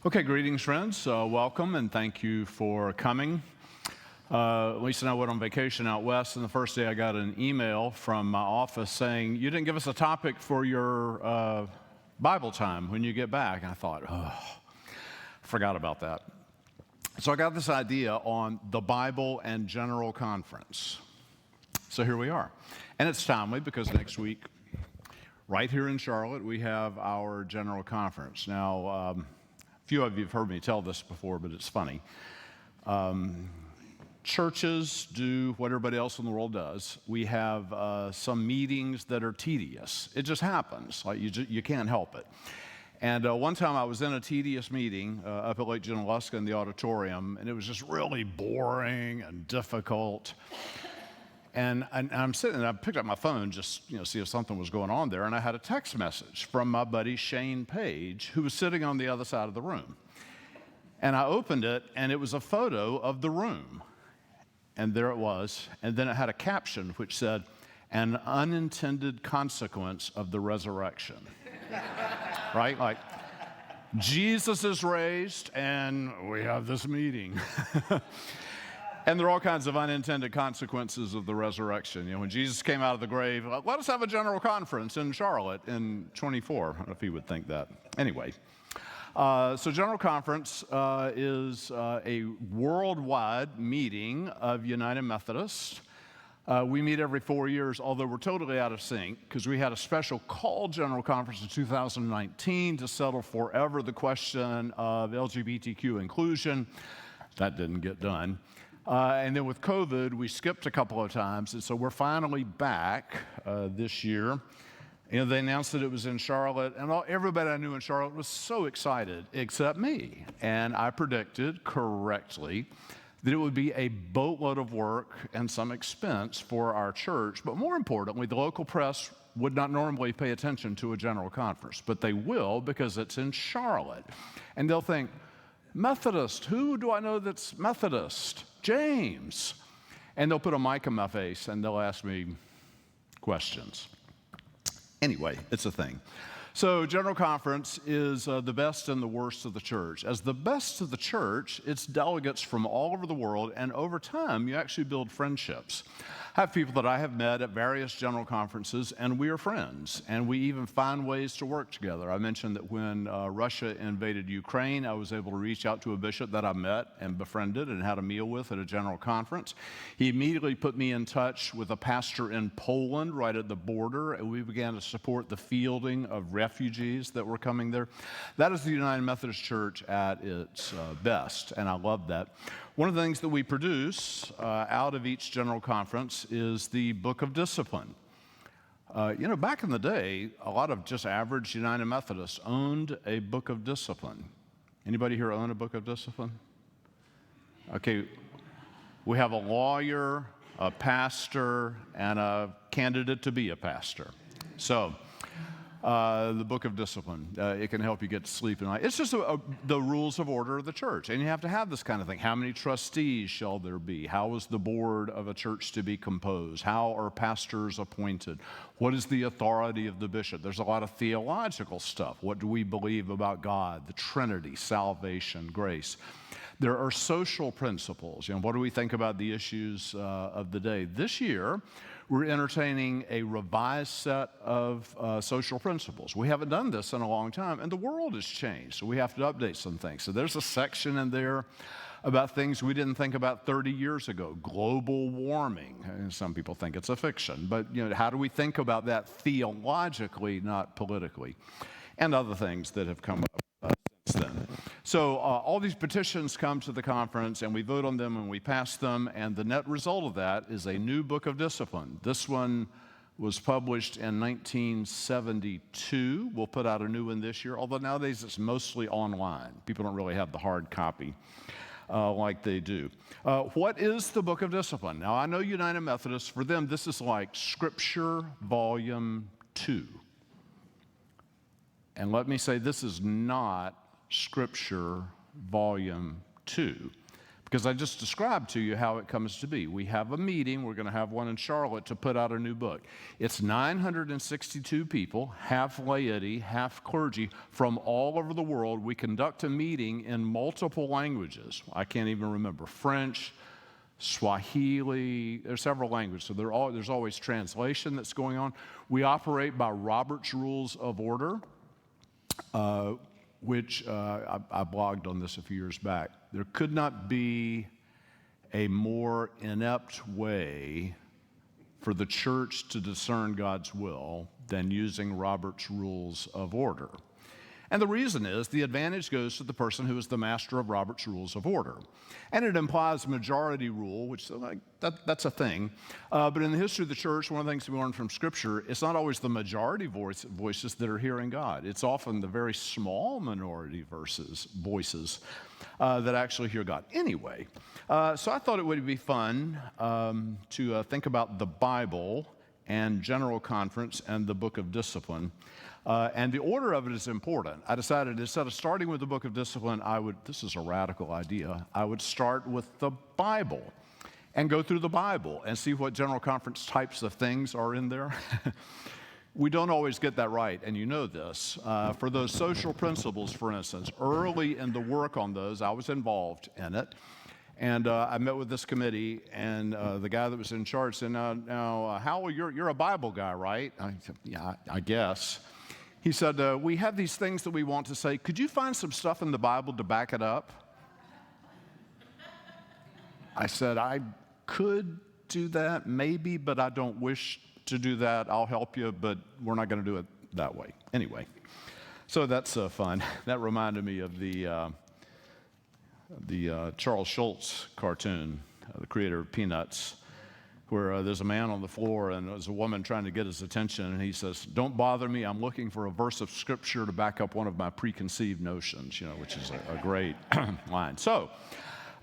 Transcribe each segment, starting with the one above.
Okay, greetings, friends. Welcome, and thank you for coming. Lisa and I went on vacation out west, and the first day I got an email from my office saying, you didn't give us a topic for your Bible time when you get back. And I thought, I forgot about that. So I got this idea on the Bible and General Conference. So here we are. And it's timely because next week, right here in Charlotte, we have our General Conference. Now, a few of you have heard me tell this before, but it's funny. Churches do what everybody else in the world does. We have some meetings that are tedious. It just happens. Like you can't help it. And one time I was in a tedious meeting up at Lake Junaluska in the auditorium, and it was just really boring and difficult. And I'm sitting, and I picked up my phone just see if something was going on there, and I had a text message from my buddy Shane Page, who was sitting on the other side of the room. And I opened it, and it was a photo of the room. And there it was. And then it had a caption which said, "An unintended consequence of the resurrection." Right? Like, Jesus is raised, and we have this meeting. And there are all kinds of unintended consequences of the resurrection. When Jesus came out of the grave, let us have a general conference in Charlotte in 24. I don't know if he would think that. Anyway, so General Conference is a worldwide meeting of United Methodists. We meet every 4 years, although we're totally out of sync because we had a special call General Conference in 2019 to settle forever the question of LGBTQ inclusion. That didn't get done. And then with COVID, we skipped a couple of times, and so we're finally back this year. They announced that it was in Charlotte, and everybody I knew in Charlotte was so excited, except me. And I predicted correctly that it would be a boatload of work and some expense for our church, but more importantly, the local press would not normally pay attention to a general conference, but they will because it's in Charlotte. And they'll think, Methodist, who do I know that's Methodist? James. And they'll put a mic in my face and they'll ask me questions. Anyway, it's a thing. So General Conference is the best and the worst of the church. As the best of the church, it's delegates from all over the world, and over time, you actually build friendships. I have people that I have met at various general conferences, and we are friends, and we even find ways to work together. I mentioned that when Russia invaded Ukraine, I was able to reach out to a bishop that I met and befriended and had a meal with at a general conference. He immediately put me in touch with a pastor in Poland right at the border, and we began to support the fielding of refugees that were coming there. That is the United Methodist Church at its best, and I love that. One of the things that we produce out of each general conference is the Book of Discipline. Back in the day, a lot of just average United Methodists owned a Book of Discipline. Anybody here own a Book of Discipline? Okay, we have a lawyer, a pastor, and a candidate to be a pastor. So, the Book of Discipline. It can help you get to sleep at night. It's just the rules of order of the church. And you have to have this kind of thing. How many trustees shall there be? How is the board of a church to be composed? How are pastors appointed? What is the authority of the bishop? There's a lot of theological stuff. What do we believe about God, the Trinity, salvation, grace? There are social principles. What do we think about the issues of the day? This year, we're entertaining a revised set of social principles. We haven't done this in a long time, and the world has changed, so we have to update some things. So there's a section in there about things we didn't think about 30 years ago, global warming. And some people think it's a fiction, but how do we think about that theologically, not politically, and other things that have come up since then. So all these petitions come to the conference, and we vote on them and we pass them, and the net result of that is a new Book of Discipline. This one was published in 1972. We'll put out a new one this year, although nowadays it's mostly online. People don't really have the hard copy like they do. What is the Book of Discipline? Now, I know United Methodists, for them, this is like Scripture Volume 2. And let me say, this is not Scripture Volume 2, because I just described to you how it comes to be. We have a meeting. We're going to have one in Charlotte to put out a new book. It's 962 people, half laity, half clergy, from all over the world. We conduct a meeting in multiple languages. I can't even remember. French, Swahili, there's several languages, so there's always translation that's going on. We operate by Robert's Rules of Order, which I blogged on this a few years back. There could not be a more inept way for the church to discern God's will than using Robert's Rules of Order. And the reason is the advantage goes to the person who is the master of Robert's Rules of Order. And it implies majority rule, which that's a thing. But in the history of the church, one of the things we learn from Scripture, it's not always the majority voices that are hearing God. It's often the very small minority voices that actually hear God. Anyway, so I thought it would be fun to think about the Bible and General Conference and the Book of Discipline. And the order of it is important. I decided instead of starting with the Book of Discipline, this is a radical idea, I would start with the Bible and go through the Bible and see what General Conference types of things are in there. We don't always get that right, and you know this. For those social principles, for instance, early in the work on those, I was involved in it. And I met with this committee, and the guy that was in charge said, now Howell, you're a Bible guy, right? I said, yeah, I guess. He said, we have these things that we want to say. Could you find some stuff in the Bible to back it up? I said, I could do that, maybe, but I don't wish to do that. I'll help you, but we're not going to do it that way. Anyway, so that's fun. That reminded me of the Charles Schulz cartoon, the creator of Peanuts, where there's a man on the floor and there's a woman trying to get his attention, and he says, "Don't bother me, I'm looking for a verse of Scripture to back up one of my preconceived notions," which is a great line. So,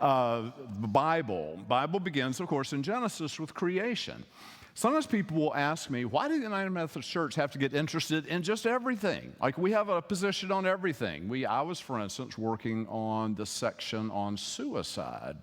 the Bible begins, of course, in Genesis with creation. Sometimes people will ask me, why did the United Methodist Church have to get interested in just everything? Like, we have a position on everything. I was, for instance, working on the section on suicide.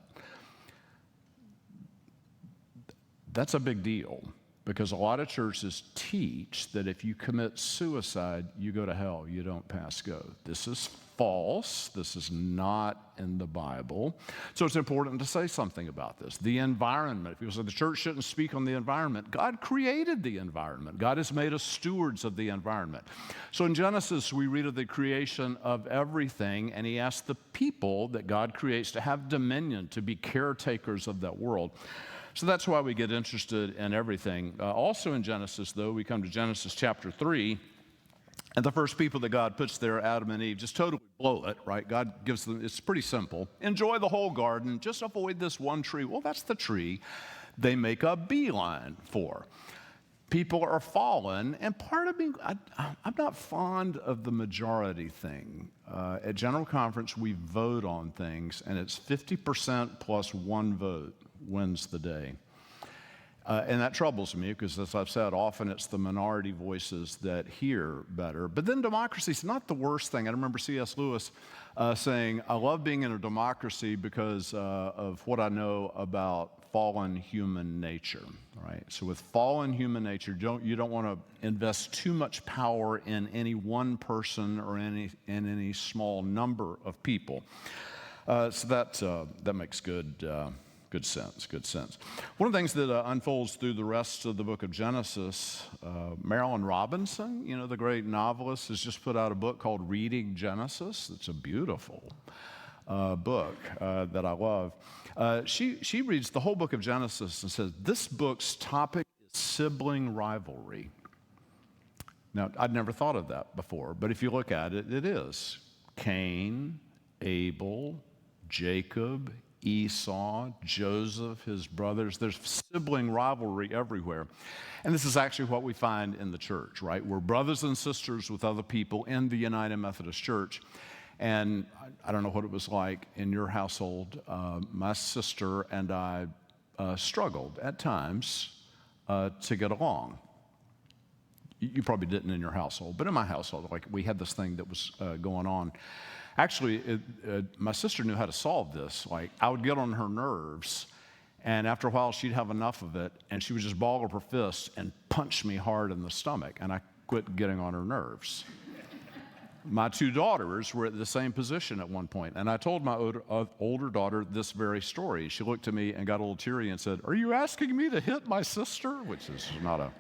That's a big deal, because a lot of churches teach that if you commit suicide, you go to hell, you don't pass go. This is false. This is not in the Bible. So it's important to say something about this. The environment. People say the church shouldn't speak on the environment. God created the environment. God has made us stewards of the environment. So in Genesis, we read of the creation of everything, and he asked the people that God creates to have dominion, to be caretakers of that world. So that's why we get interested in everything. Also in Genesis, though, we come to Genesis chapter 3, and the first people that God puts there, Adam and Eve, just totally blow it, right? God gives them, it's pretty simple. Enjoy the whole garden, just avoid this one tree. Well, that's the tree they make a beeline for. People are fallen, and part of me, I'm not fond of the majority thing. At General Conference, we vote on things, and it's 50% plus one vote wins the day. And that troubles me because, as I've said, often it's the minority voices that hear better. But then democracy is not the worst thing. I remember C.S. Lewis saying, I love being in a democracy because of what I know about fallen human nature, right? So with fallen human nature, you don't want to invest too much power in any one person or in any small number of people. So that makes good sense. One of the things that unfolds through the rest of the book of Genesis, Marilyn Robinson, the great novelist, has just put out a book called Reading Genesis. It's a beautiful book that I love. She reads the whole book of Genesis and says, this book's topic is sibling rivalry. Now, I'd never thought of that before, but if you look at it, it is. Cain, Abel, Jacob, Esau, Joseph, his brothers. There's sibling rivalry everywhere. And this is actually what we find in the church, right? We're brothers and sisters with other people in the United Methodist Church. And I don't know what it was like in your household. My sister and I struggled at times to get along. You probably didn't in your household, but in my household, like, we had this thing that was going on. Actually, my sister knew how to solve this. Like, I would get on her nerves, and after a while, she'd have enough of it, and she would just ball up her fists and punch me hard in the stomach, and I quit getting on her nerves. My two daughters were at the same position at one point, and I told my older daughter this very story. She looked at me and got a little teary and said, "Are you asking me to hit my sister?" Which is not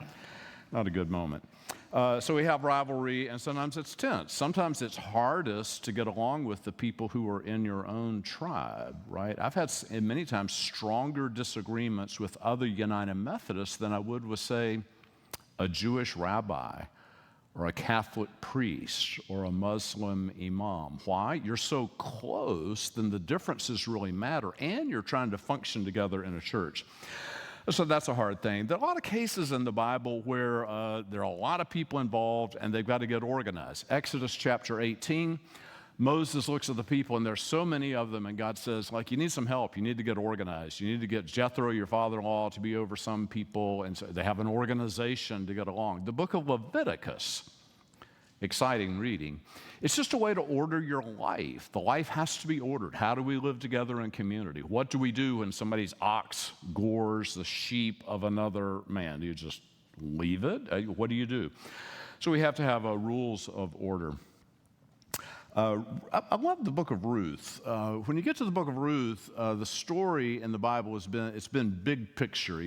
a good moment. So we have rivalry, and sometimes it's tense. Sometimes it's hardest to get along with the people who are in your own tribe, right? I've had many times stronger disagreements with other United Methodists than I would with, say, a Jewish rabbi or a Catholic priest or a Muslim imam. Why? You're so close, then the differences really matter, and you're trying to function together in a church. So that's a hard thing. There are a lot of cases in the Bible where there are a lot of people involved and they've got to get organized. Exodus chapter 18, Moses looks at the people and there's so many of them, and God says, like, you need some help. You need to get organized. You need to get Jethro, your father-in-law, to be over some people, and so they have an organization to get along. The book of Leviticus, exciting reading. It's just a way to order your life. The life has to be ordered. How do we live together in community? What do we do when somebody's ox gores the sheep of another man? Do you just leave it? What do you do? So we have to have rules of order. I love the book of Ruth. When you get to the book of Ruth, the story in the Bible has been big picture,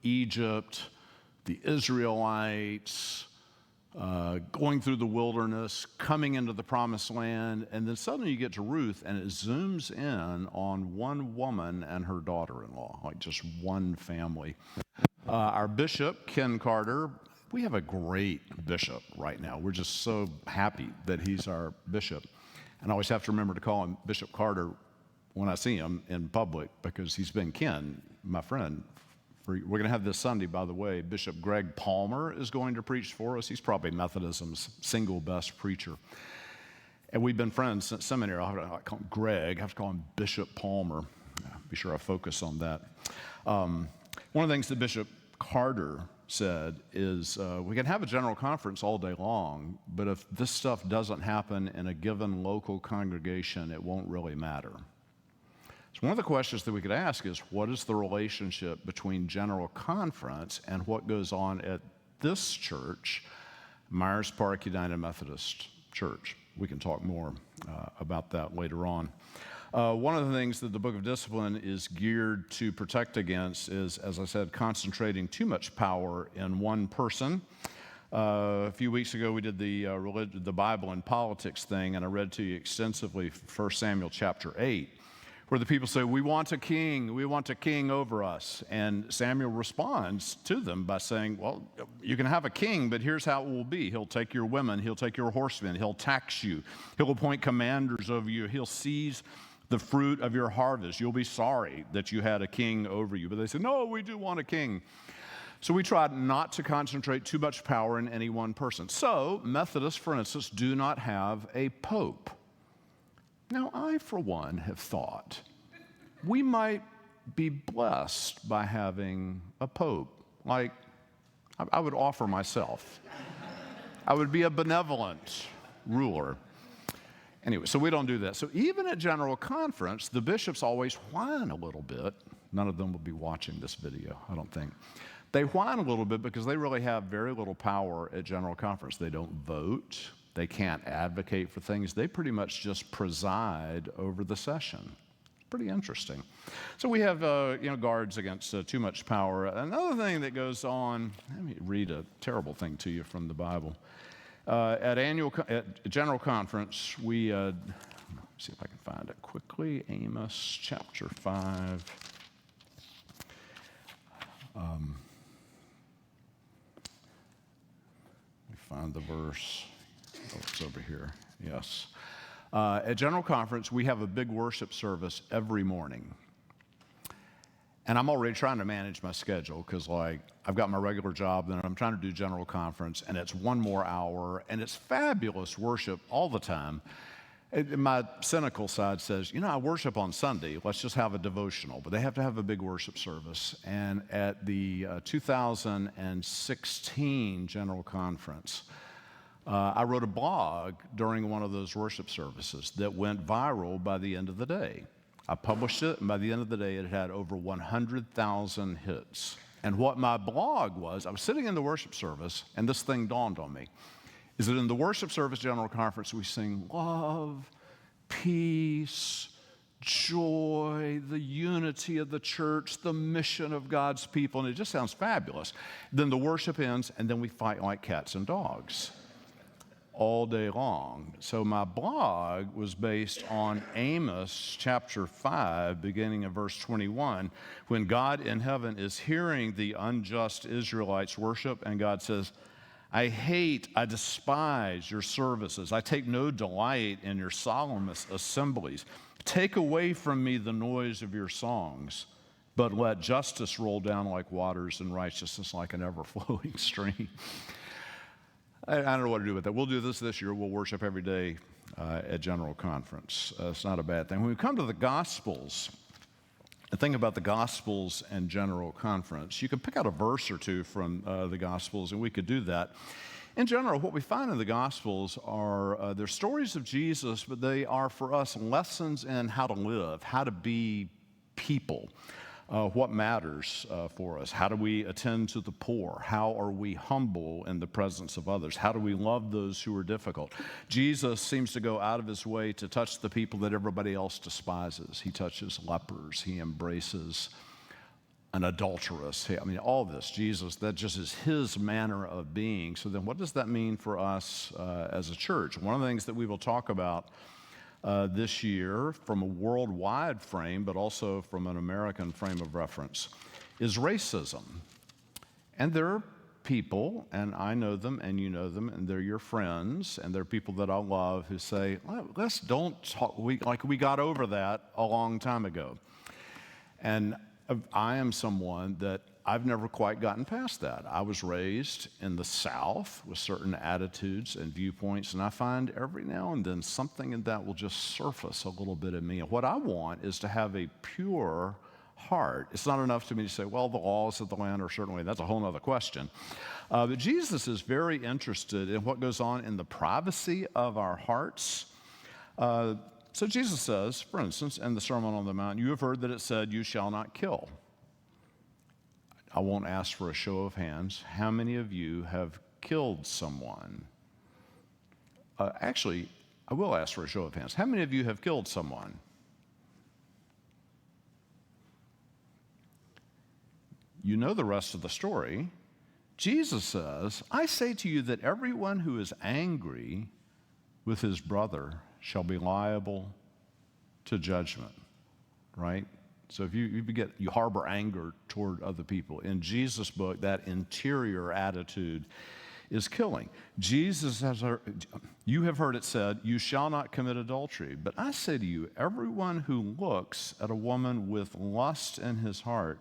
Egypt, the Israelites, going through the wilderness, coming into the promised land, and then suddenly you get to Ruth and it zooms in on one woman and her daughter-in-law, like just one family. Our bishop, Ken Carter, we have a great bishop right now. We're just so happy that he's our bishop. And I always have to remember to call him Bishop Carter when I see him in public because he's been Ken, my friend. We're going to have this Sunday, by the way, Bishop Greg Palmer is going to preach for us. He's probably Methodism's single best preacher. And we've been friends since seminary. I have to call him Greg. I have to call him Bishop Palmer. Be sure I focus on that. One of the things that Bishop Carter said is we can have a general conference all day long, but if this stuff doesn't happen in a given local congregation, it won't really matter. So one of the questions that we could ask is, what is the relationship between general conference and what goes on at this church, Myers Park United Methodist Church? We can talk more about that later on. One of the things that the Book of Discipline is geared to protect against is, as I said, concentrating too much power in one person. A few weeks ago, we did the Bible and politics thing, and I read to you extensively 1 Samuel chapter 8, where the people say, we want a king over us. And Samuel responds to them by saying, well, you can have a king, but here's how it will be. He'll take your women, he'll take your horsemen, he'll tax you, he'll appoint commanders over you, he'll seize the fruit of your harvest. You'll be sorry that you had a king over you. But they said, no, we do want a king. So we tried not to concentrate too much power in any one person. So Methodists, for instance, do not have a pope. Now, I, for one, have thought we might be blessed by having a pope. Like, I would offer myself. I would be a benevolent ruler. Anyway, so we don't do that. So even at General Conference, the bishops always whine a little bit. None of them will be watching this video, I don't think. They whine a little bit because they really have very little power at General Conference. They don't vote. They can't advocate for things. They pretty much just preside over the session. Pretty interesting. So we have guards against too much power. Another thing that goes on, let me read a terrible thing to you from the Bible. At General Conference, we, let's see if I can find it quickly, Amos chapter 5. Let me find the verse. Oh, it's over here. Yes. At General Conference, we have a big worship service every morning. And I'm already trying to manage my schedule because, I've got my regular job, then I'm trying to do General Conference, and it's one more hour, and it's fabulous worship all the time. My cynical side says, I worship on Sunday. Let's just have a devotional. But they have to have a big worship service. And at the 2016 General Conference, I wrote a blog during one of those worship services that went viral by the end of the day. I published it, and by the end of the day, it had over 100,000 hits. And what my blog was, I was sitting in the worship service, and this thing dawned on me, is that in the worship service general conference, we sing love, peace, joy, the unity of the church, the mission of God's people, and it just sounds fabulous. Then the worship ends, and then we fight like cats and dogs all day long. So my blog was based on Amos chapter 5, beginning in verse 21, when God in heaven is hearing the unjust Israelites worship, and God says, I hate, I despise your services. I take no delight in your solemn assemblies. Take away from me the noise of your songs, but let justice roll down like waters and righteousness like an ever-flowing stream. I don't know what to do with that. We'll do this year. We'll worship every day at General Conference. It's not a bad thing. When we come to the Gospels, the thing about the Gospels and General Conference, you can pick out a verse or two from the Gospels, and we could do that. In general, what we find in the Gospels are they're stories of Jesus, but they are for us lessons in how to live, how to be people. What matters for us? How do we attend to the poor? How are we humble in the presence of others? How do we love those who are difficult? Jesus seems to go out of his way to touch the people that everybody else despises. He touches lepers. He embraces an adulteress. I mean, all this, Jesus, that just is his manner of being. So then what does that mean for us as a church? One of the things that we will talk about this year from a worldwide frame, but also from an American frame of reference, is racism. And there are people, and I know them, and you know them, and they're your friends, and they're people that I love who say, let's don't talk, we got over that a long time ago. And I am someone that I've never quite gotten past that. I was raised in the South with certain attitudes and viewpoints, and I find every now and then something in that will just surface a little bit in me. And what I want is to have a pure heart. It's not enough to me to say, well, the laws of the land are certainly, that's a whole other question. But Jesus is very interested in what goes on in the privacy of our hearts. So Jesus says, for instance, in the Sermon on the Mount, you have heard that it said, you shall not kill. I won't ask for a show of hands. How many of you have killed someone? Actually, I will ask for a show of hands. How many of you have killed someone? You know the rest of the story. Jesus says, I say to you that everyone who is angry with his brother shall be liable to judgment, right? So if you harbor anger toward other people, in Jesus' book, that interior attitude is killing. Jesus has, you have heard it said, you shall not commit adultery. But I say to you, everyone who looks at a woman with lust in his heart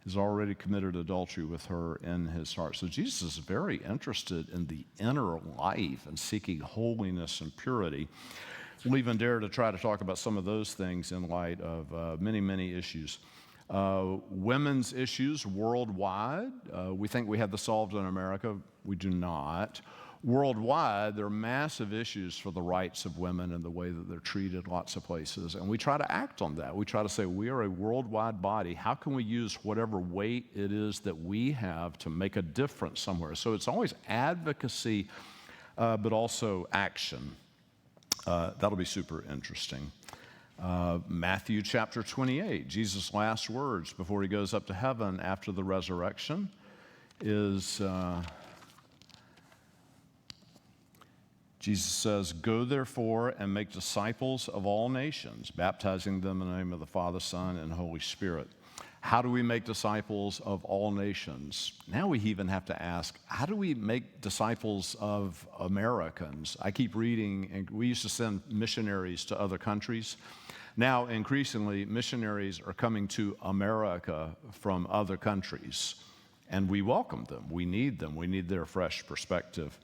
has already committed adultery with her in his heart. So Jesus is very interested in the inner life and seeking holiness and purity. We'll even dare to try to talk about some of those things in light of many, many issues. Women's issues worldwide, we think we have this solved in America. We do not. Worldwide, there are massive issues for the rights of women and the way that they're treated lots of places, and we try to act on that. We try to say, we are a worldwide body. How can we use whatever weight it is that we have to make a difference somewhere? So it's always advocacy, but also action. That'll be super interesting. Matthew chapter 28, Jesus' last words before he goes up to heaven after the resurrection is, Jesus says, go therefore and make disciples of all nations, baptizing them in the name of the Father, Son, and Holy Spirit. How do we make disciples of all nations? Now we even have to ask, how do we make disciples of Americans? I keep reading, and we used to send missionaries to other countries. Now, increasingly, missionaries are coming to America from other countries, and we welcome them. We need them. We need their fresh perspective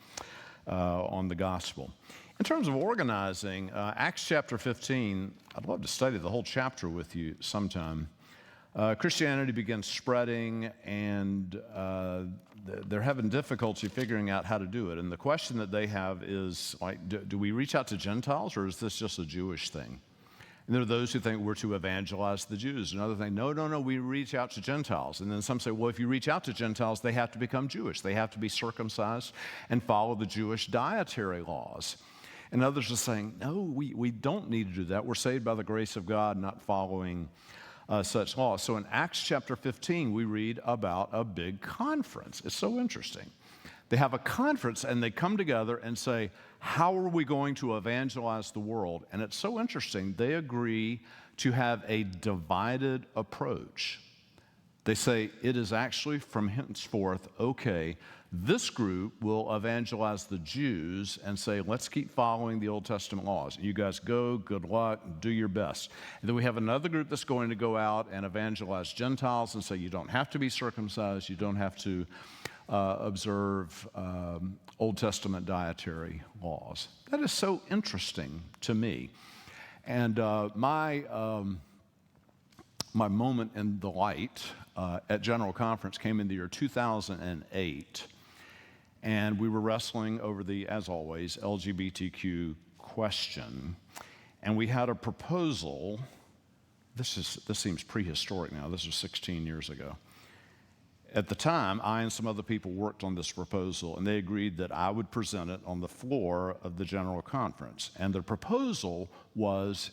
on the gospel. In terms of organizing, Acts chapter 15, I'd love to study the whole chapter with you sometime. Christianity begins spreading, and they're having difficulty figuring out how to do it. And the question that they have is, like, do we reach out to Gentiles, or is this just a Jewish thing? And there are those who think we're to evangelize the Jews. And others think, no, we reach out to Gentiles. And then some say, well, if you reach out to Gentiles, they have to become Jewish. They have to be circumcised and follow the Jewish dietary laws. And others are saying, no, we don't need to do that. We're saved by the grace of God, not following such laws. So in Acts chapter 15, we read about a big conference. It's so interesting. They have a conference and they come together and say, how are we going to evangelize the world? And it's so interesting. They agree to have a divided approach. They say it is actually from henceforth, okay, this group will evangelize the Jews and say, let's keep following the Old Testament laws. You guys go, good luck, do your best. And then we have another group that's going to go out and evangelize Gentiles and say, you don't have to be circumcised, you don't have to observe Old Testament dietary laws. That is so interesting to me. And my moment in the light at General Conference came in the year 2008. And we were wrestling over the, as always, LGBTQ question. And we had a proposal. This seems prehistoric now. This was 16 years ago. At the time, I and some other people worked on this proposal, and they agreed that I would present it on the floor of the General Conference. And the proposal was,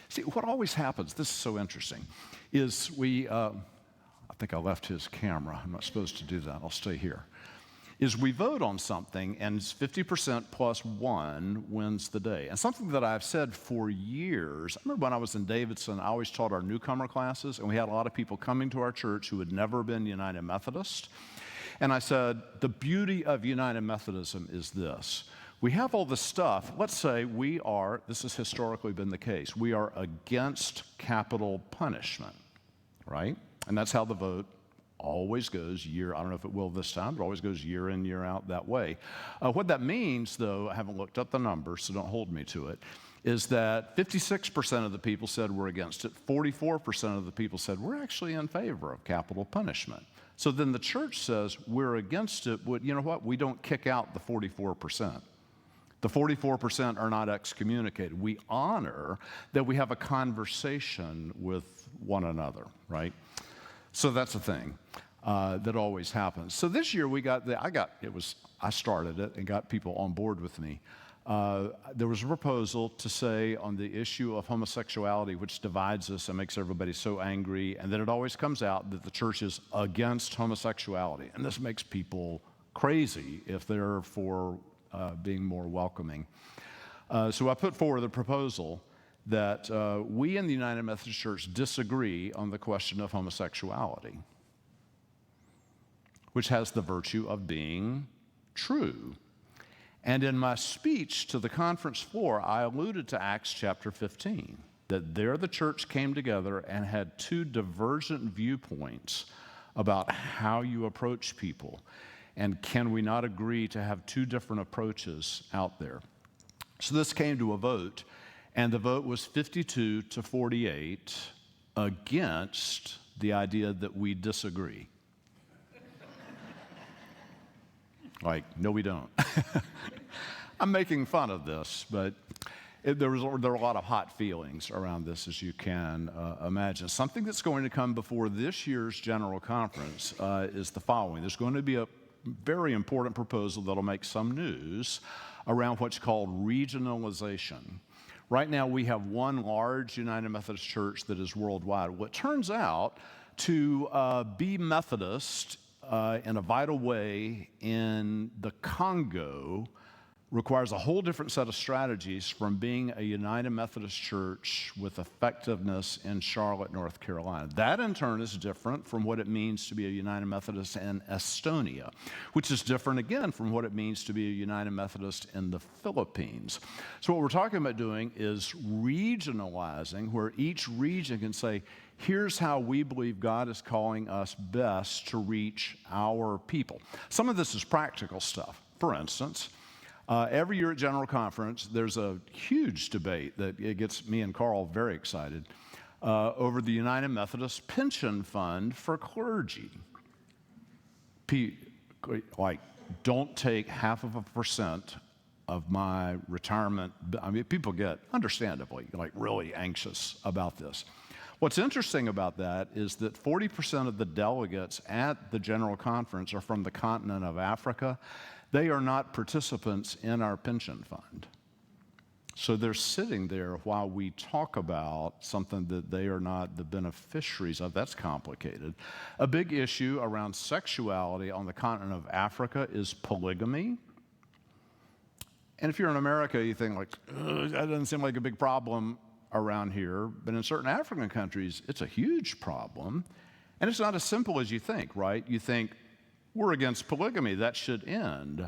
see, what always happens, this is so interesting, is I think I left his camera. I'm not supposed to do that. I'll stay here. Is we vote on something, and 50% plus one wins the day. And something that I've said for years, I remember when I was in Davidson, I always taught our newcomer classes, and we had a lot of people coming to our church who had never been United Methodist. And I said, the beauty of United Methodism is this. We have all this stuff. Let's say we are, this has historically been the case, we are against capital punishment, right? And that's how the vote always goes I don't know if it will this time, but always goes year in, year out that way. What that means, though, I haven't looked up the numbers, so don't hold me to it, is that 56% of the people said we're against it, 44% of the people said we're actually in favor of capital punishment. So then the church says we're against it, but you know what? We don't kick out the 44%. The 44% are not excommunicated. We honor that we have a conversation with one another, right? So that's the thing that always happens. So this year I started it and got people on board with me. There was a proposal to say on the issue of homosexuality, which divides us and makes everybody so angry, and then it always comes out that the church is against homosexuality. And this makes people crazy if they're for being more welcoming. So I put forward the proposal that we in the United Methodist Church disagree on the question of homosexuality, which has the virtue of being true. And in my speech to the conference floor, I alluded to Acts chapter 15, that there the church came together and had two divergent viewpoints about how you approach people. And can we not agree to have two different approaches out there? So this came to a vote. And the vote was 52 to 48 against the idea that we disagree. Like, no, we don't. I'm making fun of this, but there are a lot of hot feelings around this, as you can imagine. Something that's going to come before this year's General Conference is the following. There's going to be a very important proposal that'll make some news around what's called regionalization. Right now, we have one large United Methodist Church that is worldwide. Well, it turns out to be Methodist in a vital way in the Congo requires a whole different set of strategies from being a United Methodist Church with effectiveness in Charlotte, North Carolina. That, in turn, is different from what it means to be a United Methodist in Estonia, which is different, again, from what it means to be a United Methodist in the Philippines. So what we're talking about doing is regionalizing, where each region can say, here's how we believe God is calling us best to reach our people. Some of this is practical stuff. For instance, every year at General Conference, there's a huge debate that it gets me and Carl very excited over the United Methodist pension fund for clergy. Like, don't take 0.5% of my retirement. I mean, people get, understandably, like really anxious about this. What's interesting about that is that 40% of the delegates at the General Conference are from the continent of Africa. They are not participants in our pension fund. So they're sitting there while we talk about something that they are not the beneficiaries of. That's complicated. A big issue around sexuality on the continent of Africa is polygamy. And if you're in America, you think like, that doesn't seem like a big problem around here. But in certain African countries, it's a huge problem. And it's not as simple as you think, right? You think, we're against polygamy, that should end.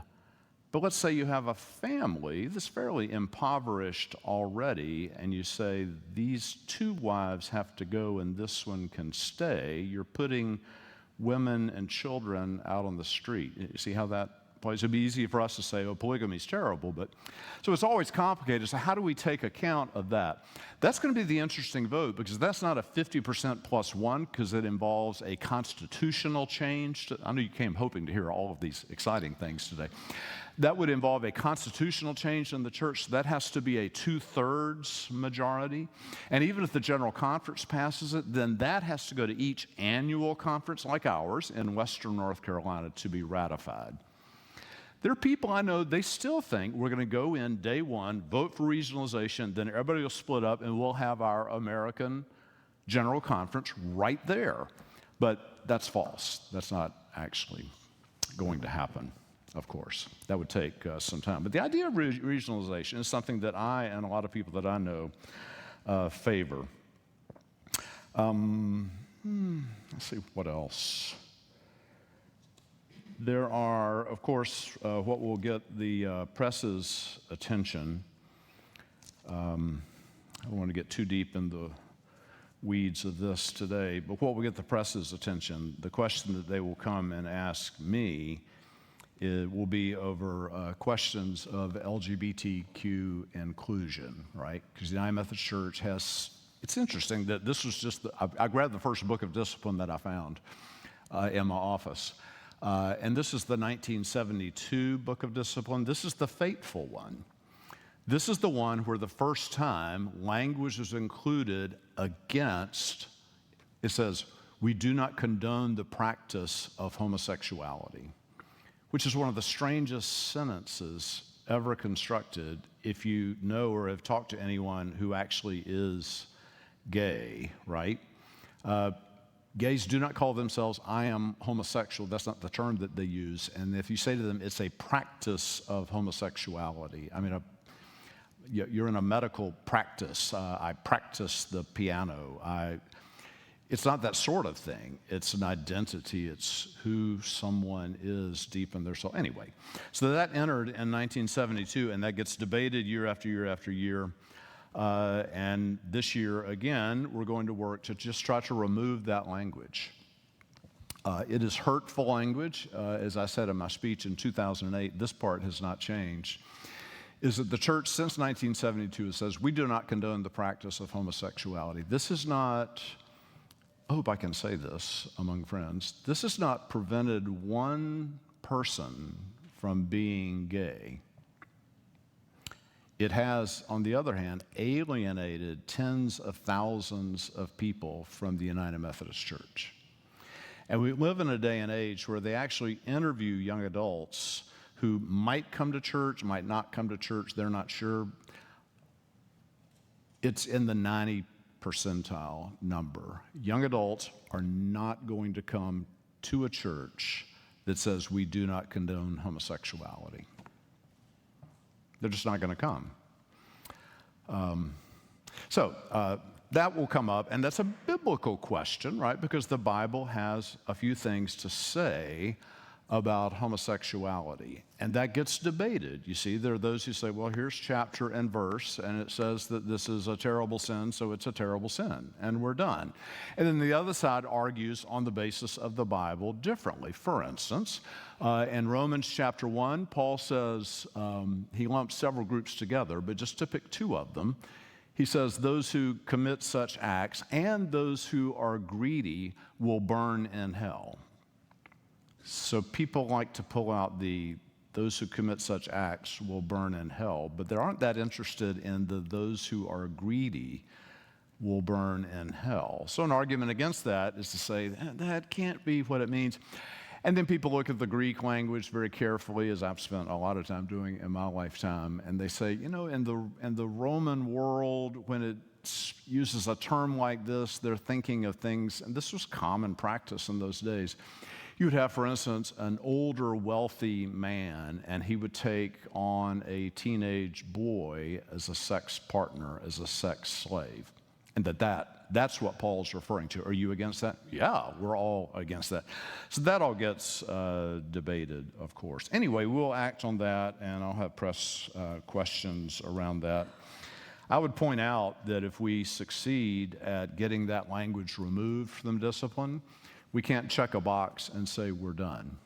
But let's say you have a family that's fairly impoverished already, and you say, these 2 wives have to go and this one can stay. You're putting women and children out on the street. You see how that plays? It'd be easy for us to say, oh, polygamy is terrible, but so it's always complicated. So how do we take account of that? That's going to be the interesting vote, because that's not a 50% plus 1, because it involves a constitutional change. I know you came hoping to hear all of these exciting things today. That would involve a constitutional change in the church. So that has to be a 2/3 majority. And even if the General Conference passes it, then that has to go to each annual conference like ours in Western North Carolina to be ratified. There are people I know, they still think we're going to go in day one, vote for regionalization, then everybody will split up and we'll have our American General Conference right there. But that's false. That's not actually going to happen, of course. That would take some time. But the idea of regionalization is something that I and a lot of people that I know favor. Let's see, what else? There are, of course, what will get the press's attention. I don't want to get too deep in the weeds of this today, but what will get the press's attention, the question that they will come and ask me, it will be over questions of LGBTQ inclusion, right? Because the United Methodist Church has, it's interesting that this was just, I grabbed the first book of discipline that I found in my office. And this is the 1972 Book of Discipline. This is the fateful one. This is the one where the first time language is included against, it says, we do not condone the practice of homosexuality, which is one of the strangest sentences ever constructed if you know or have talked to anyone who actually is gay, right? Gays do not call themselves, I am homosexual. That's not the term that they use. And if you say to them, it's a practice of homosexuality. I mean, you're in a medical practice. I practice the piano. It's not that sort of thing. It's an identity. It's who someone is deep in their soul. Anyway, so that entered in 1972, and that gets debated year after year after year. And this year, again, we're going to work to just try to remove that language. It is hurtful language. As I said in my speech in 2008, this part has not changed, is that the church since 1972 says we do not condone the practice of homosexuality. This is not, I hope I can say this among friends, this has not prevented one person from being gay. It has, on the other hand, alienated tens of thousands of people from the United Methodist Church. And we live in a day and age where they actually interview young adults who might come to church, might not come to church, they're not sure. It's in the 90 percentile number. Young adults are not going to come to a church that says we do not condone homosexuality. They're just not going to come. So that will come up, and that's a biblical question, right? Because the Bible has a few things to say about homosexuality, and that gets debated. You see, there are those who say, well, here's chapter and verse, and it says that this is a terrible sin, so it's a terrible sin, and we're done. And then the other side argues on the basis of the Bible differently. For instance, in Romans chapter 1, Paul says, he lumps several groups together, but just to pick two of them, He says, those who commit such acts and those who are greedy will burn in hell. So people like to pull out those who commit such acts will burn in hell, but they aren't that interested in those who are greedy will burn in hell. So an argument against that is to say that can't be what it means. And then people look at the Greek language very carefully, as I've spent a lot of time doing in my lifetime, and they say, in the Roman world, when it uses a term like this, they're thinking of things, and this was common practice in those days. You would have, for instance, an older, wealthy man, and he would take on a teenage boy as a sex partner, as a sex slave. And that's what Paul's referring to. Are you against that? Yeah, we're all against that. So that all gets debated, of course. Anyway, we'll act on that, and I'll have press questions around that. I would point out that if we succeed at getting that language removed from discipline, we can't check a box and say we're done.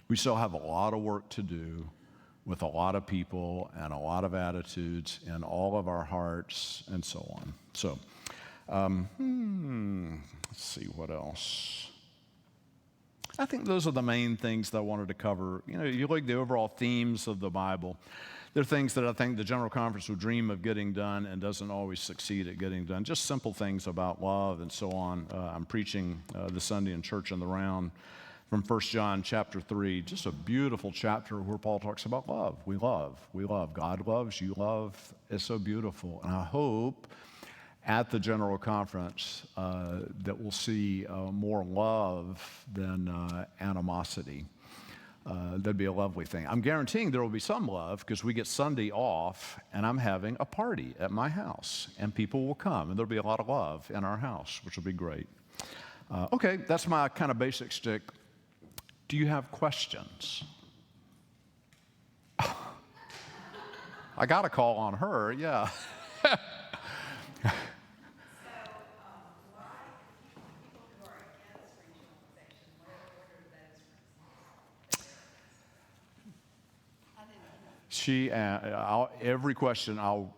We still have a lot of work to do with a lot of people and a lot of attitudes in all of our hearts and so on. So, let's see what else. I think those are the main things that I wanted to cover. You look at the overall themes of the Bible. There are things that I think the General Conference would dream of getting done and doesn't always succeed at getting done. Just simple things about love and so on. I'm preaching this Sunday in Church in the Round from 1 John chapter 3, just a beautiful chapter where Paul talks about love. We love. God loves, you love. It's so beautiful. And I hope at the General Conference that we'll see more love than animosity. That'd be a lovely thing. I'm guaranteeing there will be some love because we get Sunday off and I'm having a party at my house and people will come and there'll be a lot of love in our house, which will be great. Okay, that's my kind of basic shtick. Do you have questions? I got a call on her, yeah. Every question I'll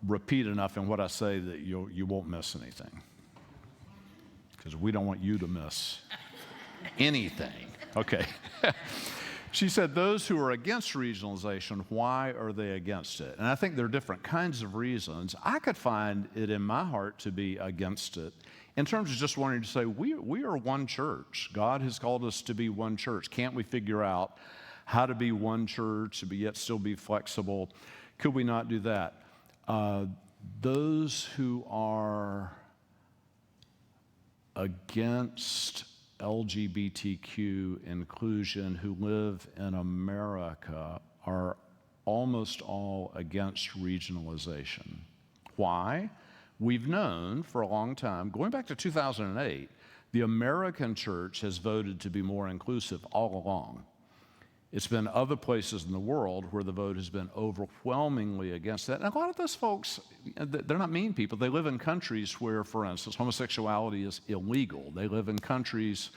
repeat enough in what I say that you won't miss anything. Because we don't want you to miss anything. Okay. She said, those who are against regionalization, why are they against it? And I think there are different kinds of reasons. I could find it in my heart to be against it in terms of just wanting to say, we are one church. God has called us to be one church. Can't we figure out how to be one church, but yet still be flexible? Could we not do that? Those who are against LGBTQ inclusion who live in America are almost all against regionalization. Why? We've known for a long time, going back to 2008, the American church has voted to be more inclusive all along. It's been other places in the world where the vote has been overwhelmingly against that. And a lot of those folks, they're not mean people. They live in countries where, for instance, homosexuality is illegal. They live in countries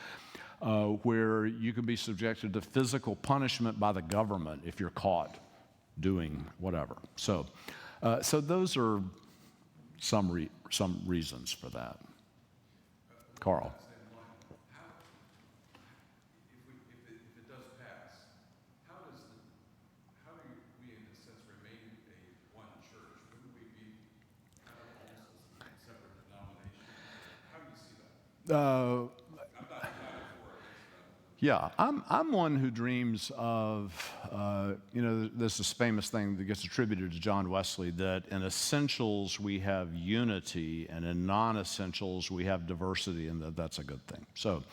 where you can be subjected to physical punishment by the government if you're caught doing whatever. So those are some reasons for that. Carl. Yeah, I'm one who dreams of, there's this famous thing that gets attributed to John Wesley, that in essentials we have unity, and in non-essentials we have diversity, and that's a good thing. So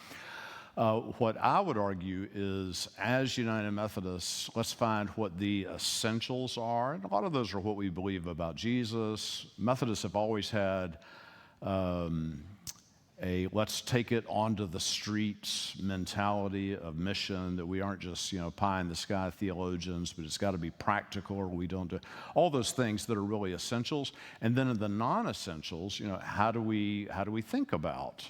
what I would argue is, as United Methodists, let's find what the essentials are, and a lot of those are what we believe about Jesus. Methodists have always had let's take it onto the streets mentality of mission, that we aren't just, pie in the sky theologians, but it's got to be practical, or we don't do all those things that are really essentials. And then in the non-essentials, how do we think about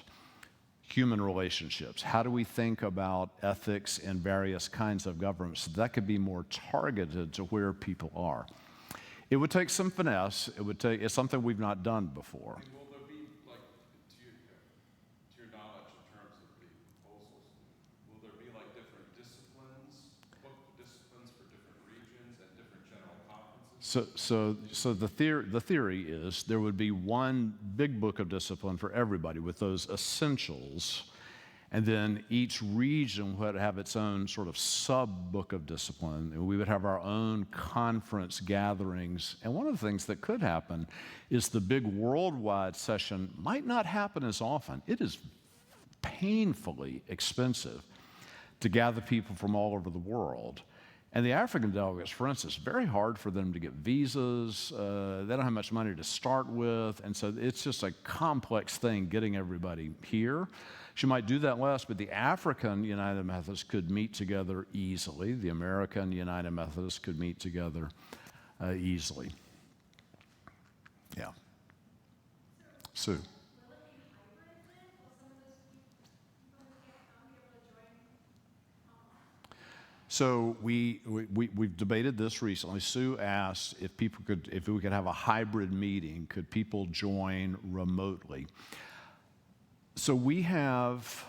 human relationships? How do we think about ethics in various kinds of governments? That could be more targeted to where people are. It would take some finesse. It's something we've not done before. And will there be, like, to your knowledge in terms of the proposals, will there be like different disciplines, book disciplines for different regions and different general conferences? So the theory is there would be one big book of discipline for everybody with those essentials, and then each region would have its own sort of sub-book of discipline. And we would have our own conference gatherings. And one of the things that could happen is the big worldwide session might not happen as often. It is painfully expensive to gather people from all over the world. And the African delegates, for instance, very hard for them to get visas. They don't have much money to start with. And so it's just a complex thing getting everybody here. She might do that less, but the African United Methodists could meet together easily. The American United Methodists could meet together easily. Yeah. Sue. So we've debated this recently. Sue asked if we could have a hybrid meeting, could people join remotely? So we have,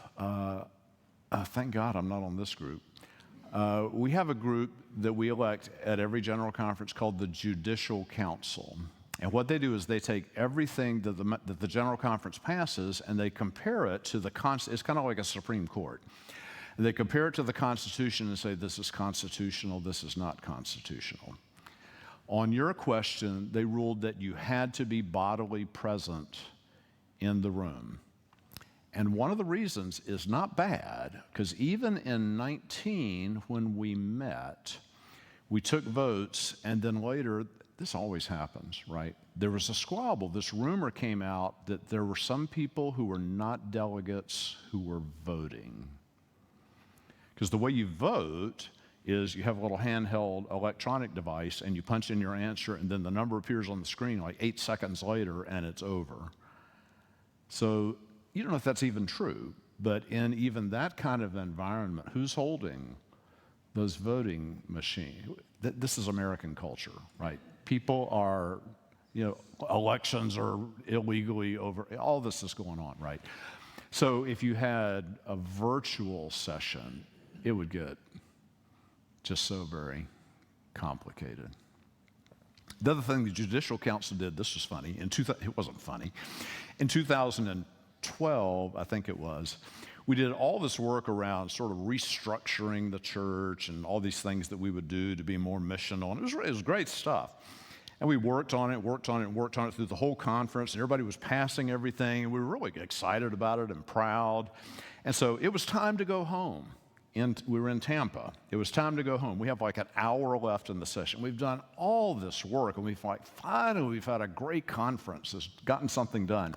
thank God I'm not on this group. We have a group that we elect at every general conference called the Judicial Council. And what they do is they take everything that the general conference passes and they compare it to it's kind of like a Supreme Court. They compare it to the Constitution and say, this is constitutional, this is not constitutional. On your question, they ruled that you had to be bodily present in the room. And one of the reasons is not bad, because even in 19, when we met, we took votes, and then later, this always happens, right? There was a squabble. This rumor came out that there were some people who were not delegates who were voting. Because the way you vote is you have a little handheld electronic device, and you punch in your answer, and then the number appears on the screen like 8 seconds later, and it's over. So you don't know if that's even true, but in even that kind of environment, who's holding those voting machines? This is American culture, right? People are, elections are illegally over, all this is going on, right? So if you had a virtual session, it would get just so very complicated. The other thing the Judicial Council did, this was funny, it wasn't funny. In 2012, I think it was, we did all this work around sort of restructuring the church and all these things that we would do to be more missional. And it was great stuff. And we worked on it through the whole conference, and everybody was passing everything, and we were really excited about it and proud. And so it was time to go home. We were in Tampa. It was time to go home. We have like an hour left in the session. We've done all this work, and finally we've had a great conference. It's gotten something done.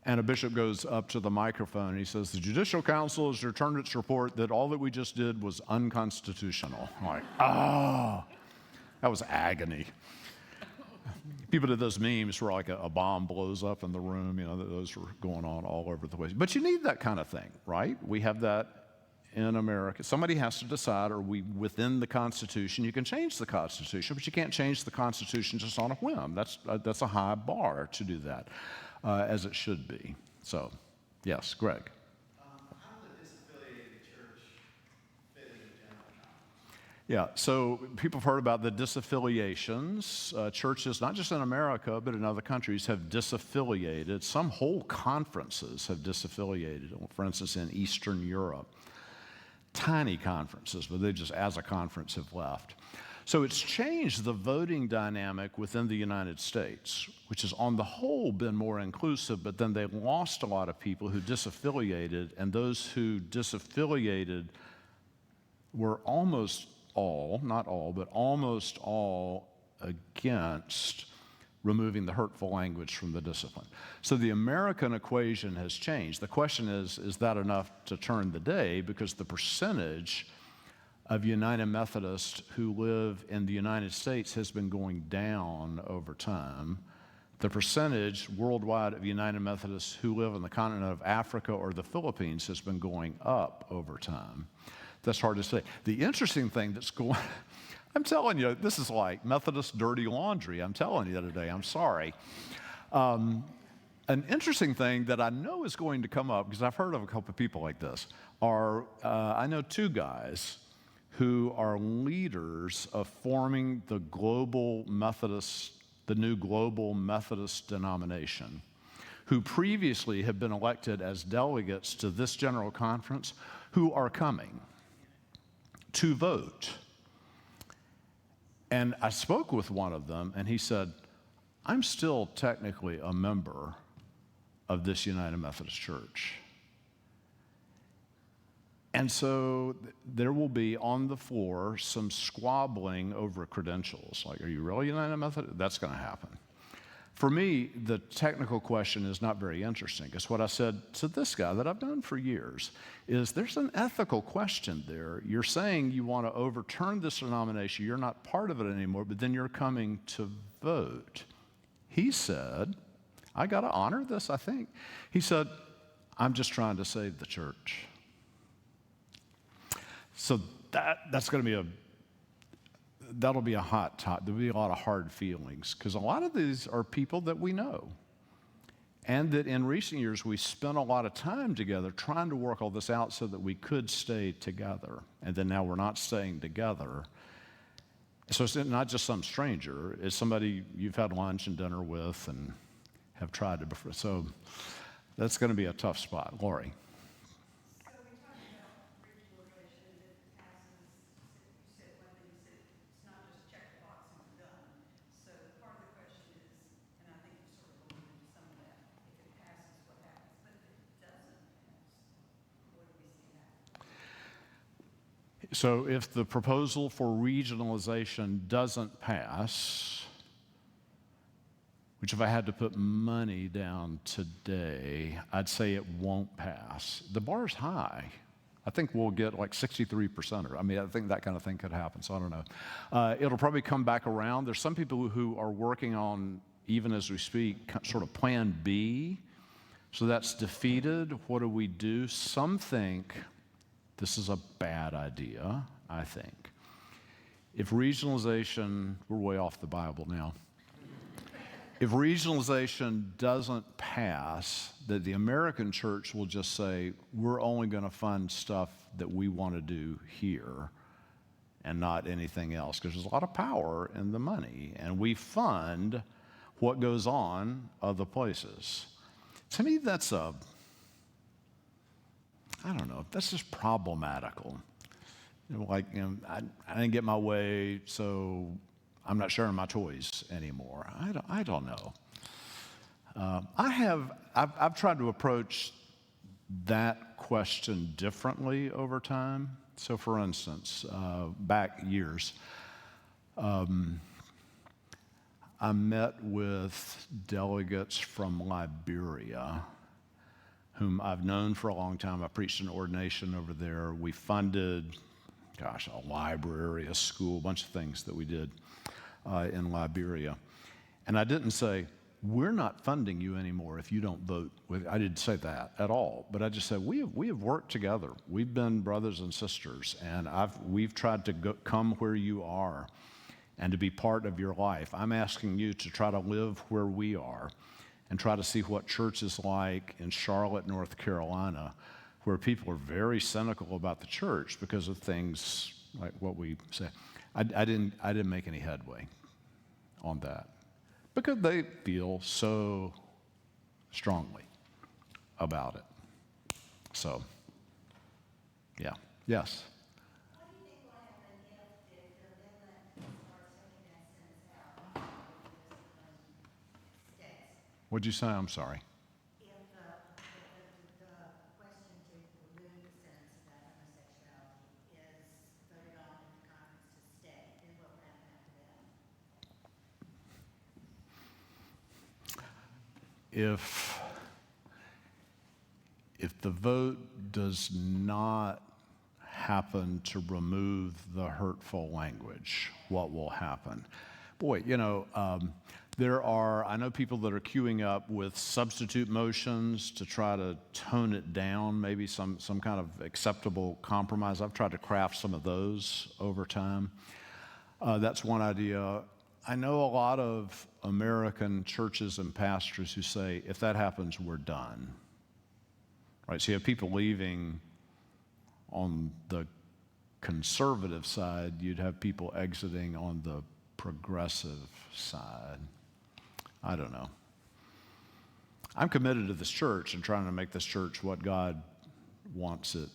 And a bishop goes up to the microphone and he says, the Judicial Council has returned its report that all that we just did was unconstitutional. I'm like, that was agony. People did those memes where like a bomb blows up in the room, those were going on all over the place. But you need that kind of thing, right? We have that in America. Somebody has to decide, are we within the Constitution? You can change the Constitution, but you can't change the Constitution just on a whim. That's a high bar to do that. As it should be. So, yes, Greg. How does a disaffiliated church fit in the general conference? Yeah, so people have heard about the disaffiliations. Churches, not just in America, but in other countries, have disaffiliated. Some whole conferences have disaffiliated. For instance, in Eastern Europe. Tiny conferences, but they just, as a conference, have left. So it's changed the voting dynamic within the United States, which has on the whole been more inclusive, but then they lost a lot of people who disaffiliated, and those who disaffiliated were almost all, not all, but almost all against removing the hurtful language from the discipline. So the American equation has changed. The question is that enough to turn the day? Because the percentage of United Methodists who live in the United States has been going down over time. The percentage worldwide of United Methodists who live on the continent of Africa or the Philippines has been going up over time. That's hard to say. The interesting thing that's going, I'm telling you, this is like Methodist dirty laundry. I'm telling you today, I'm sorry. An interesting thing that I know is going to come up, because I've heard of a couple of people like this, are I know two guys who are leaders of forming the new global Methodist denomination, who previously have been elected as delegates to this general conference, who are coming to vote. And I spoke with one of them, and he said, I'm still technically a member of this United Methodist Church. And so there will be on the floor some squabbling over credentials. Like, are you really United Methodist? That's going to happen. For me, the technical question is not very interesting, because what I said to this guy that I've known for years is there's an ethical question there. You're saying you want to overturn this denomination, you're not part of it anymore, but then you're coming to vote. He said, I got to honor this, I think. He said, I'm just trying to save the church. So that's going to be that'll be a hot topic. There'll be a lot of hard feelings, because a lot of these are people that we know, and that in recent years we spent a lot of time together trying to work all this out so that we could stay together. And then now we're not staying together. So it's not just some stranger, it's somebody you've had lunch and dinner with and have tried to befriend. So that's going to be a tough spot. Lori. So we talked about regionalization, it passes, you said one thing, you said it's not just check the box and we're done. So part of the question is, and I think you sort of alluded to some of that, if it passes, what happens? But if it doesn't pass, what do we see happen? So if the proposal for regionalization doesn't pass, which if I had to put money down today, I'd say it won't pass. The bar's high. I think we'll get like 63%. I mean, I think that kind of thing could happen, so I don't know. It'll probably come back around. There's some people who are working on, even as we speak, sort of plan B. So that's defeated. What do we do? Some think this is a bad idea, I think. If regionalization, we're way off the Bible now. If regionalization doesn't pass, that the American church will just say, we're only going to fund stuff that we want to do here and not anything else, because there's a lot of power in the money, and we fund what goes on other places. To me, that's I don't know, that's just problematical. I didn't get my way, so I'm not sharing my toys anymore. I don't know. I've tried to approach that question differently over time. So for instance, back years, I met with delegates from Liberia, whom I've known for a long time. I preached an ordination over there. We funded, a library, a school, a bunch of things that we did in Liberia. And I didn't say, we're not funding you anymore if you don't vote. I didn't say that at all. But I just said, we have worked together. We've been brothers and sisters, and we've tried to come where you are and to be part of your life. I'm asking you to try to live where we are and try to see what church is like in Charlotte, North Carolina, where people are very cynical about the church because of things like what we say. I didn't make any headway on that because they feel so strongly about it. So, yeah. Yes? What do you think will happen if the amendment starts taking that sentence out of the states? What'd you say? I'm sorry. If the question to remove the sentence about homosexuality is voted on in the conference to stay, then what will happen after that? If the vote does not happen to remove the hurtful language, what will happen? Boy, I know people that are queuing up with substitute motions to try to tone it down, maybe some kind of acceptable compromise. I've tried to craft some of those over time. That's one idea. I know a lot of American churches and pastors who say, if that happens, we're done. Right? So you have people leaving on the conservative side, you'd have people exiting on the progressive side. I don't know. I'm committed to this church and trying to make this church what God wants it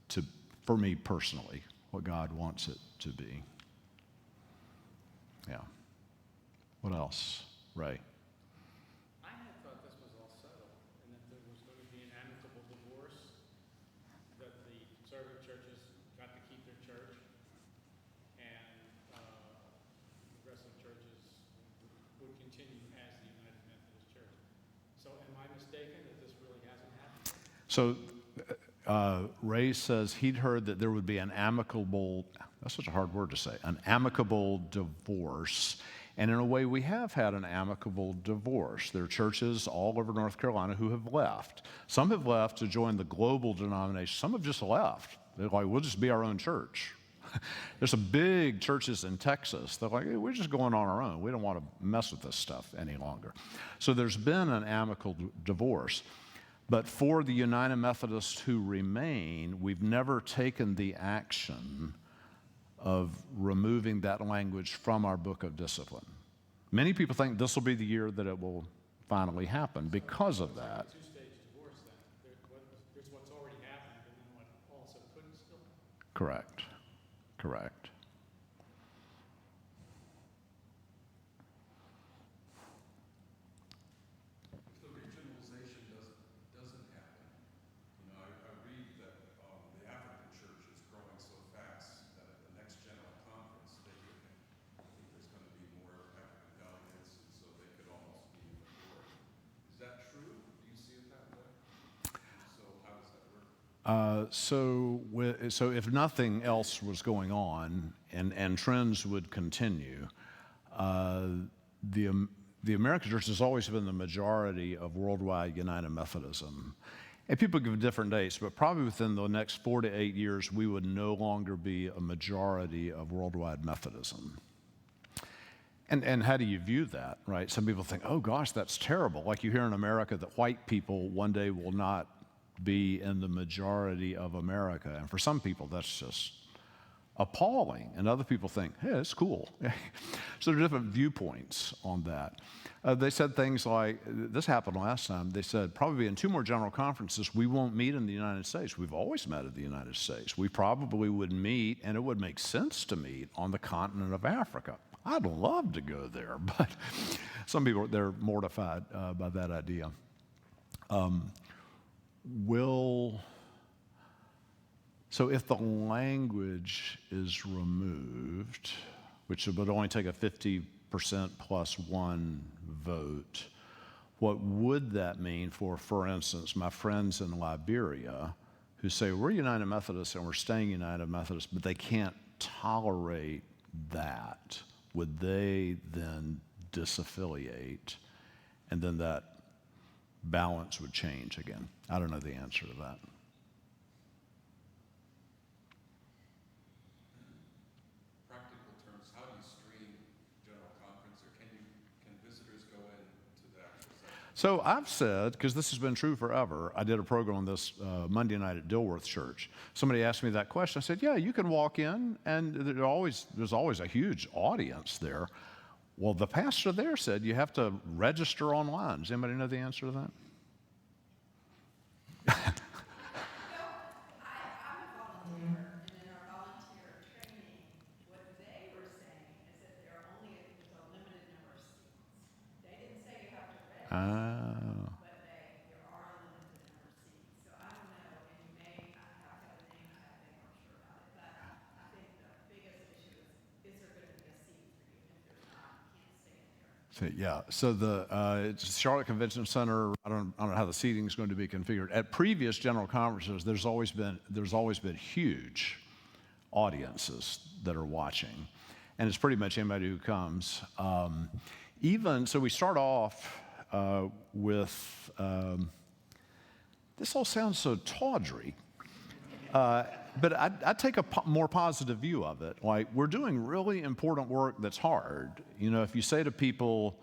to, for me personally, what God wants it to be. Yeah. What else? Ray. I had thought this was all settled, and that there was going to be an amicable divorce, that the conservative churches got to keep their church, and progressive churches would continue as the United Methodist Church. So am I mistaken that this really hasn't happened? So Ray says he'd heard that there would be an amicable, that's such a hard word to say, an amicable divorce. And in a way, we have had an amicable divorce. There are churches all over North Carolina who have left. Some have left to join the global denomination. Some have just left. They're like, we'll just be our own church. There's some big churches in Texas. They're like, hey, we're just going on our own. We don't want to mess with this stuff any longer. So there's been an amicable divorce. But for the United Methodists who remain, we've never taken the action of removing that language from our book of discipline. Many people think this will be the year that it will finally happen because of that. Two-stage divorce then. There's what's already happened, and then what also couldn't still happen. Correct. Correct. If the regionalization doesn't happen, I read that the African church is growing so fast that at the next general conference, I think there's going to be more African delegates, and so they could almost be a majority. Is that true? Do you see it that way? So how does that work? So if nothing else was going on and trends would continue, the American church has always been the majority of worldwide United Methodism. And people give different dates, but probably within the next 4 to 8 years, we would no longer be a majority of worldwide Methodism. And how do you view that, right? Some people think, oh gosh, that's terrible. Like you hear in America that white people one day will not be in the majority of America. And for some people, that's just appalling. And other people think, hey, it's cool. So there are different viewpoints on that. They said things like, this happened last time, they said, probably in 2 more general conferences, we won't meet in the United States. We've always met in the United States. We probably would meet, and it would make sense to meet, on the continent of Africa. I'd love to go there, but some people, they're mortified by that idea. So if the language is removed, which would only take a 50% plus 1 vote, what would that mean for instance, my friends in Liberia who say, we're United Methodists and we're staying United Methodists, but they can't tolerate that? Would they then disaffiliate? And then that balance would change again. I don't know the answer to that. Practical terms, how do you stream general conference, or can visitors go into the actual session? So I've said, because this has been true forever, I did a program on this Monday night at Dilworth Church. Somebody asked me that question. I said, yeah, you can walk in, and there's always a huge audience there. Well, the pastor there said you have to register online. Does anybody know the answer to that? I'm a volunteer, and in our volunteer training, what they were saying is that there's a limited number of seats. They didn't say you have to register, but there are a limited number of seats. So I don't know, and you may have to have a name tag, they weren't sure about it, but I think the biggest issue is there going to be a seat for you? If there's not, you can't stay in there. So it's Charlotte Convention Center. I don't know how the seating is going to be configured. At previous general conferences, there's always been huge audiences that are watching, and it's pretty much anybody who comes. So we start off with this all sounds so tawdry. but I take a more positive view of it. Like, we're doing really important work that's hard. You know, if you say to people,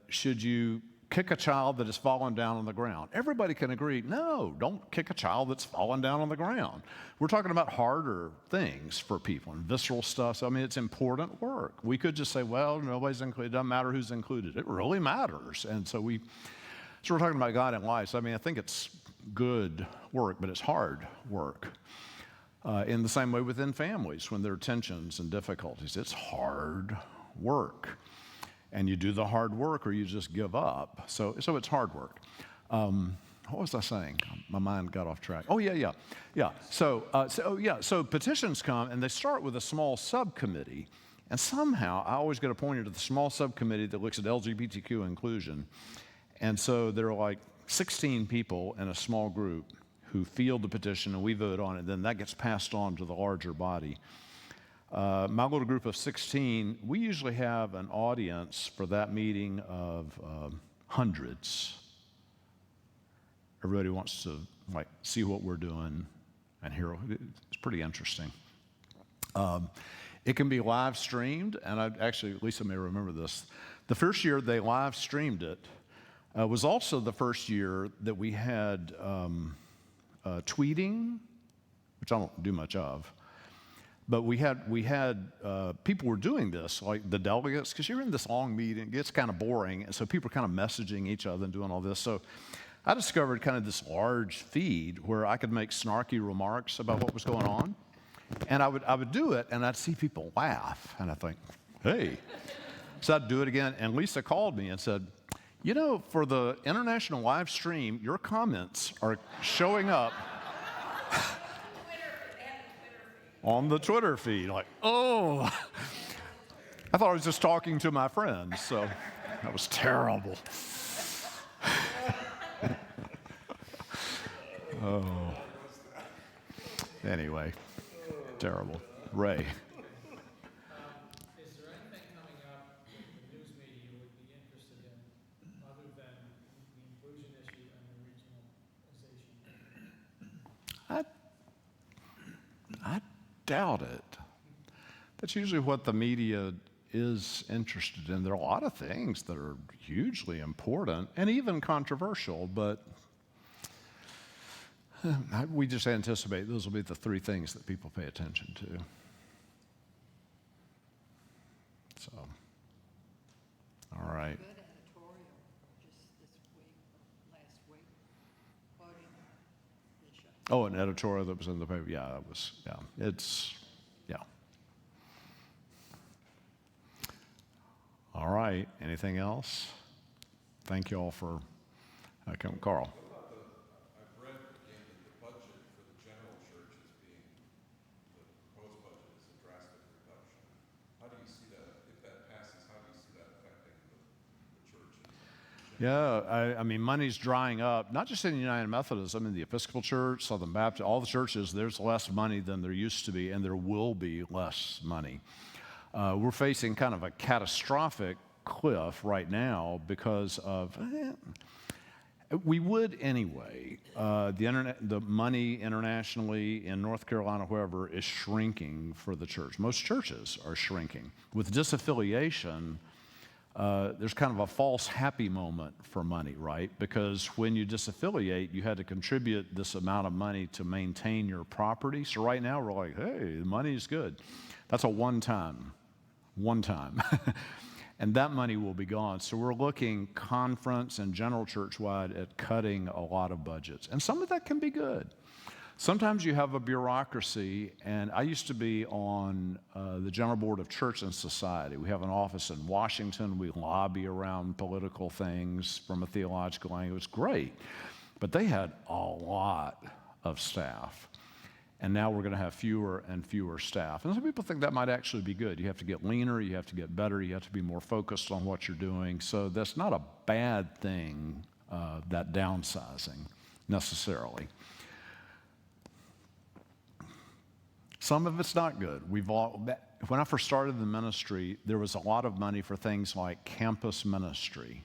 should you kick a child that has fallen down on the ground? Everybody can agree, no, don't kick a child that's fallen down on the ground. We're talking about harder things for people and visceral stuff. So, I mean, it's important work. We could just say, well, nobody's included. It doesn't matter who's included. It really matters. And so we're talking about God and life. So, I mean, I think it's good work, but it's hard work. In the same way within families, when there are tensions and difficulties, it's hard work. And you do the hard work or you just give up. So it's hard work. What was I saying? My mind got off track. Oh, yeah. So petitions come, and they start with a small subcommittee. And somehow, I always get appointed to the small subcommittee that looks at LGBTQ inclusion. And so there are like 16 people in a small group who field the petition, and we vote on it. Then that gets passed on to the larger body. My little group of 16, we usually have an audience for that meeting of hundreds. Everybody wants to see what we're doing and hear. It's pretty interesting. It can be live streamed, and actually, Lisa may remember this. The first year they live streamed it was also the first year that we had tweeting, which I don't do much of. But we had people were doing this, like the delegates, because you're in this long meeting, it gets kind of boring, and so people are kind of messaging each other and doing all this. So I discovered kind of this large feed where I could make snarky remarks about what was going on, and I would do it, and I'd see people laugh, and I think, hey. So I'd do it again, and Lisa called me and said, you know, for the international live stream, your comments are showing up on the Twitter feed. Like, oh, I thought I was just talking to my friends, so that was terrible. Oh. Anyway, terrible. Ray. Is there anything coming up with the news media you would be interested in other than the inclusion issue and the regionalization? I doubt it. That's usually what the media is interested in. There are a lot of things that are hugely important and even controversial, but we just anticipate those will be the three things that people pay attention to. So, all right. Good editorial just this week, last week, quoting Bishop. Oh, an editorial that was in the paper. Yeah, yeah. All right. Anything else? Thank you all for coming. Carl. I've read again that the budget for the general church is being, the proposed budget is a drastic reduction. How do you see that, if that passes, how do you see that affecting the churches? Yeah, I mean, money's drying up, not just in the United Methodist, I mean, the Episcopal Church, Southern Baptist, all the churches, there's less money than there used to be, and there will be less money. We're facing kind of a catastrophic cliff right now because of, we would anyway. The money internationally in North Carolina, wherever, is shrinking for the church. Most churches are shrinking. With disaffiliation, there's kind of a false happy moment for money, right? Because when you disaffiliate, you had to contribute this amount of money to maintain your property. So right now we're like, hey, the money's good. That's a one time. And that money will be gone. So we're looking conference and general church-wide at cutting a lot of budgets. And some of that can be good. Sometimes you have a bureaucracy, and I used to be on the General Board of Church and Society. We have an office in Washington. We lobby around political things from a theological angle. It's great. But they had a lot of staff. And now we're going to have fewer and fewer staff. And some people think that might actually be good. You have to get leaner, you have to get better, you have to be more focused on what you're doing. So that's not a bad thing, that downsizing, necessarily. Some of it's not good. When I first started the ministry, there was a lot of money for things like campus ministry,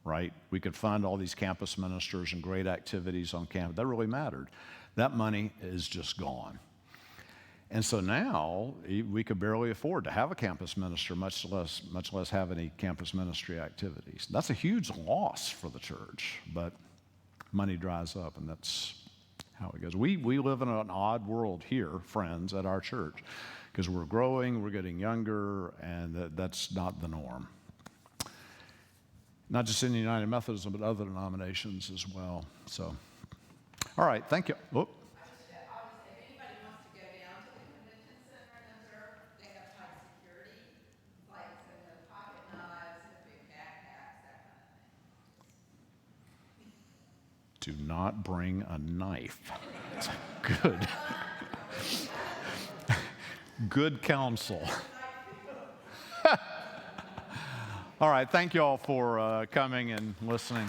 right? We could fund all these campus ministers and great activities on campus. That really mattered. That money is just gone. And so now we could barely afford to have a campus minister, much less have any campus ministry activities. That's a huge loss for the church, but money dries up, and that's how it goes. We live in an odd world here, friends, at our church, because we're growing, we're getting younger, and that's not the norm. Not just in the United Methodism, but other denominations as well. So, all right, thank you. Oh. If anybody wants to go down to the convention center and observe, they have tight security, like no pocket knives, no big backpacks, that kind of thing. Do not bring a knife. Good. Good counsel. All right, thank you all for coming and listening.